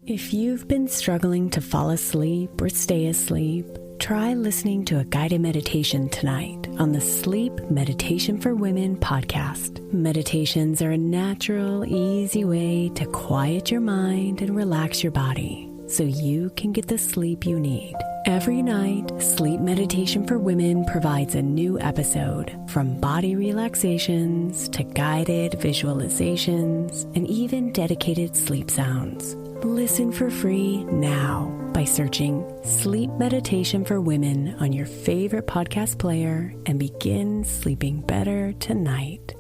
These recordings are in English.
If you've been struggling to fall asleep or stay asleep, try listening to a guided meditation tonight on the Sleep Meditation for Women podcast. Meditations are a natural, easy way to quiet your mind and relax your body so you can get the sleep you need. Every night, Sleep Meditation for Women provides a new episode, from body relaxations to guided visualizations and even dedicated sleep sounds. Listen for free now by searching Sleep Meditation for Women on your favorite podcast player and begin sleeping better tonight.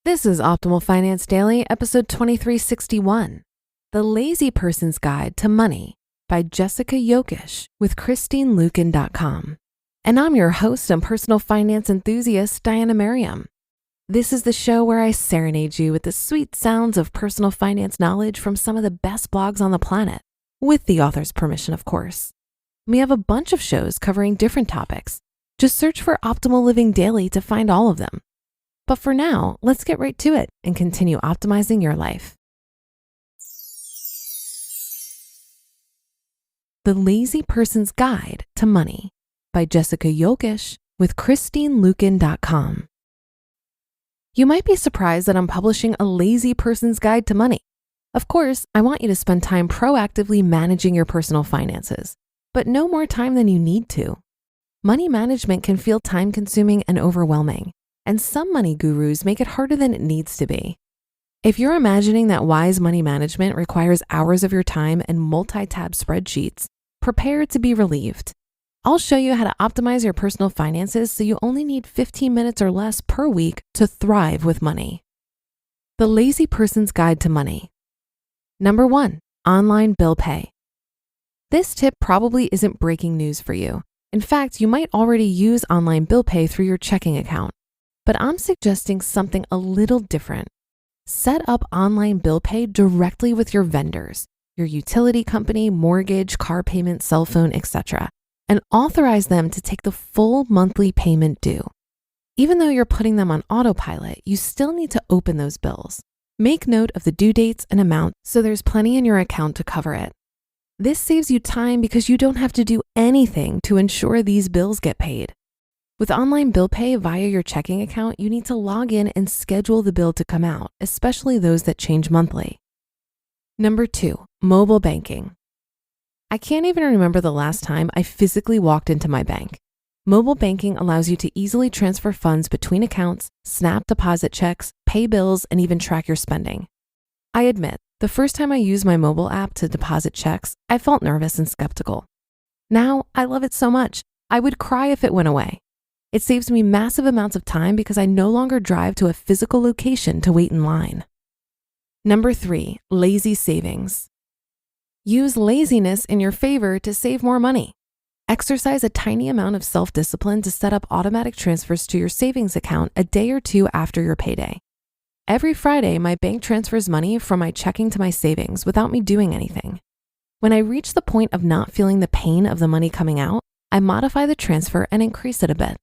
This is Optimal Finance Daily, episode 2361, The Lazy Person's Guide to Money by Jokisch with ChristineLuken.com. And I'm your host and personal finance enthusiast, Diana Merriam. This is the show where I serenade you with the sweet sounds of personal finance knowledge from some of the best blogs on the planet, with the author's permission, of course. We have a bunch of shows covering different topics. Just search for Optimal Living Daily to find all of them. But for now, let's get right to it and continue optimizing your life. The Lazy Person's Guide to Money by Jokisch with ChristineLuken.com. You might be surprised that I'm publishing a lazy person's guide to money. Of course, I want you to spend time proactively managing your personal finances, but no more time than you need to. Money management can feel time-consuming and overwhelming, and some money gurus make it harder than it needs to be. If you're imagining that wise money management requires hours of your time and multi-tab spreadsheets, prepare to be relieved. I'll show you how to optimize your personal finances so you only need 15 minutes or less per week to thrive with money. The Lazy Person's Guide to Money. Number 1, online bill pay. This tip probably isn't breaking news for you. In fact, you might already use online bill pay through your checking account, but I'm suggesting something a little different. Set up online bill pay directly with your vendors, your utility company, mortgage, car payment, cell phone, etc., and authorize them to take the full monthly payment due. Even though you're putting them on autopilot, you still need to open those bills. Make note of the due dates and amount so there's plenty in your account to cover it. This saves you time because you don't have to do anything to ensure these bills get paid. With online bill pay via your checking account, you need to log in and schedule the bill to come out, especially those that change monthly. Number 2, mobile banking. I can't even remember the last time I physically walked into my bank. Mobile banking allows you to easily transfer funds between accounts, snap deposit checks, pay bills, and even track your spending. I admit, the first time I used my mobile app to deposit checks, I felt nervous and skeptical. Now, I love it so much, I would cry if it went away. It saves me massive amounts of time because I no longer drive to a physical location to wait in line. Number 3, lazy savings. Use laziness in your favor to save more money. Exercise a tiny amount of self-discipline to set up automatic transfers to your savings account a day or two after your payday. Every Friday, my bank transfers money from my checking to my savings without me doing anything. When I reach the point of not feeling the pain of the money coming out, I modify the transfer and increase it a bit.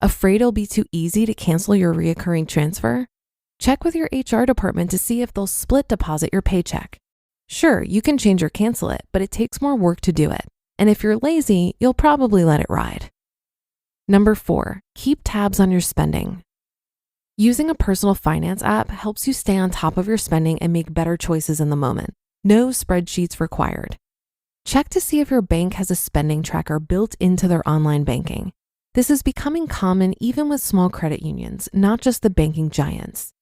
Afraid it'll be too easy to cancel your recurring transfer? Check with your HR department to see if they'll split deposit your paycheck. Sure, you can change or cancel it, but it takes more work to do it. And if you're lazy, you'll probably let it ride. Number 4, keep tabs on your spending. Using a personal finance app helps you stay on top of your spending and make better choices in the moment. No spreadsheets required. Check to see if your bank has a spending tracker built into their online banking. This is becoming common even with small credit unions, not just the banking giants.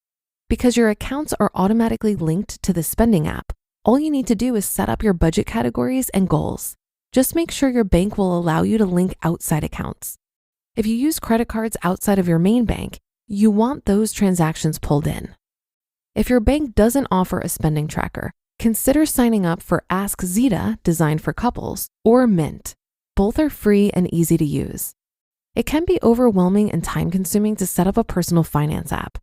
Because your accounts are automatically linked to the spending app, all you need to do is set up your budget categories and goals. Just make sure your bank will allow you to link outside accounts. If you use credit cards outside of your main bank, you want those transactions pulled in. If your bank doesn't offer a spending tracker, consider signing up for Ask Zeta, designed for couples, or Mint. Both are free and easy to use. It can be overwhelming and time-consuming to set up a personal finance app.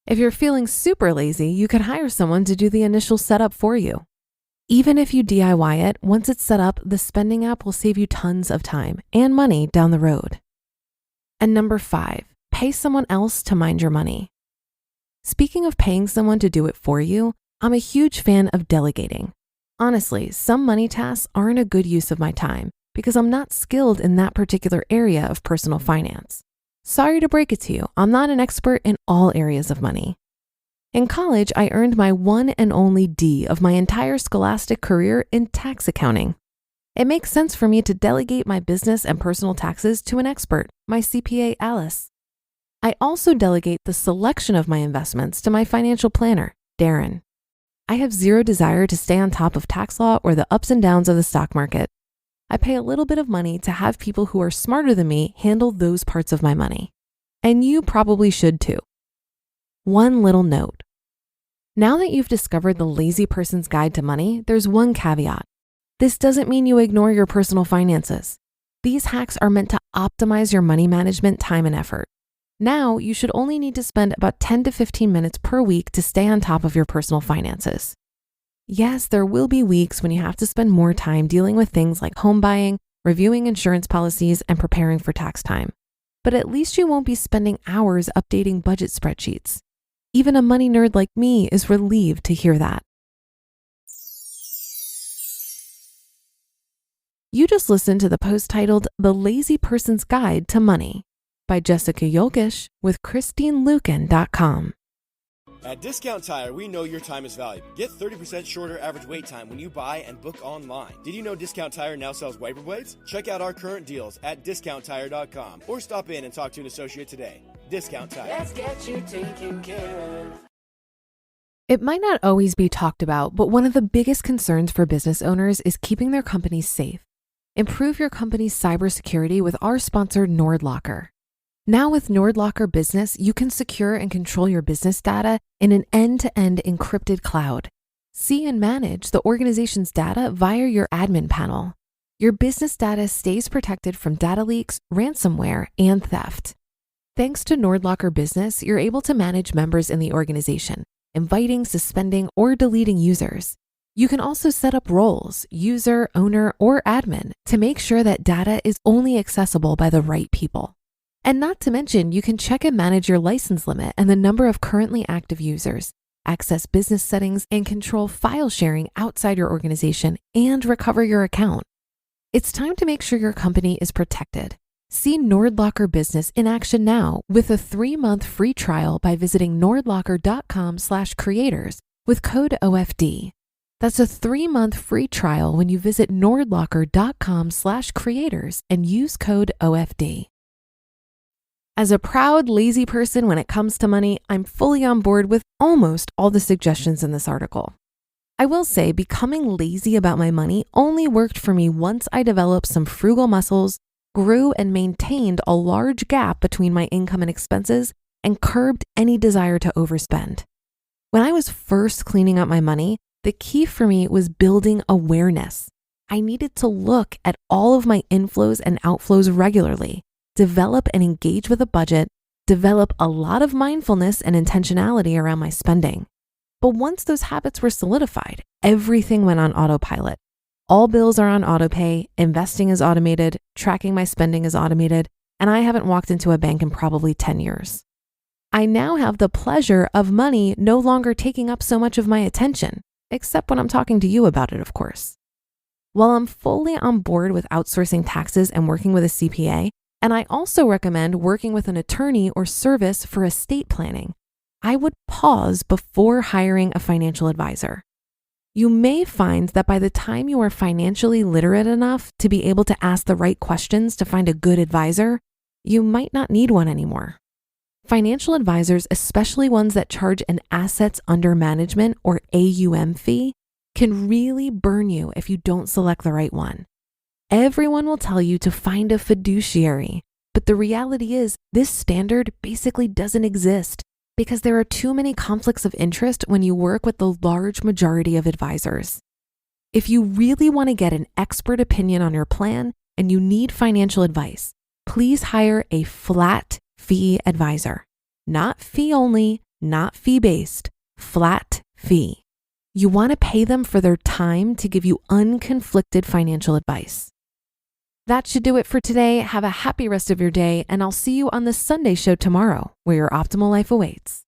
If you're feeling super lazy, you could hire someone to do the initial setup for you. Even if you DIY it, once it's set up, the spending app will save you tons of time and money down the road. And number 5, pay someone else to mind your money. Speaking of paying someone to do it for you, I'm a huge fan of delegating. Honestly, some money tasks aren't a good use of my time because I'm not skilled in that particular area of personal finance. Sorry to break it to you, I'm not an expert in all areas of money. In college, I earned my one and only D of my entire scholastic career in tax accounting. It makes sense for me to delegate my business and personal taxes to an expert, my CPA Alice. I also delegate the selection of my investments to my financial planner, Darren. I have zero desire to stay on top of tax law or the ups and downs of the stock market. I pay a little bit of money to have people who are smarter than me handle those parts of my money. And you probably should too. One little note. Now that you've discovered the lazy person's guide to money, there's one caveat. This doesn't mean you ignore your personal finances. These hacks are meant to optimize your money management time and effort. Now, you should only need to spend about 10 to 15 minutes per week to stay on top of your personal finances. Yes, there will be weeks when you have to spend more time dealing with things like home buying, reviewing insurance policies, and preparing for tax time. But at least you won't be spending hours updating budget spreadsheets. Even a money nerd like me is relieved to hear that. You just listened to the post titled The Lazy Person's Guide to Money by Jessica Jokisch with ChristineLuken.com. At Discount Tire, we know your time is valuable. Get 30% shorter average wait time when you buy and book online. Did you know Discount Tire now sells wiper blades? Check out our current deals at DiscountTire.com or stop in and talk to an associate today. Discount Tire. Let's get you taken care of. It might not always be talked about, but one of the biggest concerns for business owners is keeping their companies safe. Improve your company's cybersecurity with our sponsor, NordLocker. Now with NordLocker Business, you can secure and control your business data in an end-to-end encrypted cloud. See and manage the organization's data via your admin panel. Your business data stays protected from data leaks, ransomware, and theft. Thanks to NordLocker Business, you're able to manage members in the organization, inviting, suspending, or deleting users. You can also set up roles, user, owner, or admin, to make sure that data is only accessible by the right people. And not to mention, you can check and manage your license limit and the number of currently active users, access business settings, and control file sharing outside your organization and recover your account. It's time to make sure your company is protected. See NordLocker Business in action now with a 3-month free trial by visiting nordlocker.com/creators with code OFD. That's a 3-month free trial when you visit nordlocker.com/creators and use code OFD. As a proud, lazy person when it comes to money, I'm fully on board with almost all the suggestions in this article. I will say becoming lazy about my money only worked for me once I developed some frugal muscles, grew and maintained a large gap between my income and expenses, and curbed any desire to overspend. When I was first cleaning up my money, the key for me was building awareness. I needed to look at all of my inflows and outflows regularly, develop and engage with a budget, develop a lot of mindfulness and intentionality around my spending. But once those habits were solidified, everything went on autopilot. All bills are on autopay, investing is automated, tracking my spending is automated, and I haven't walked into a bank in probably 10 years. I now have the pleasure of money no longer taking up so much of my attention, except when I'm talking to you about it, of course. While I'm fully on board with outsourcing taxes and working with a CPA, and I also recommend working with an attorney or service for estate planning, I would pause before hiring a financial advisor. You may find that by the time you are financially literate enough to be able to ask the right questions to find a good advisor, you might not need one anymore. Financial advisors, especially ones that charge an assets under management or AUM fee, can really burn you if you don't select the right one. Everyone will tell you to find a fiduciary, but the reality is this standard basically doesn't exist because there are too many conflicts of interest when you work with the large majority of advisors. If you really want to get an expert opinion on your plan and you need financial advice, please hire a flat fee advisor. Not fee only, not fee-based, flat fee. You want to pay them for their time to give you unconflicted financial advice. That should do it for today. Have a happy rest of your day, and I'll see you on the Sunday show tomorrow, where your optimal life awaits.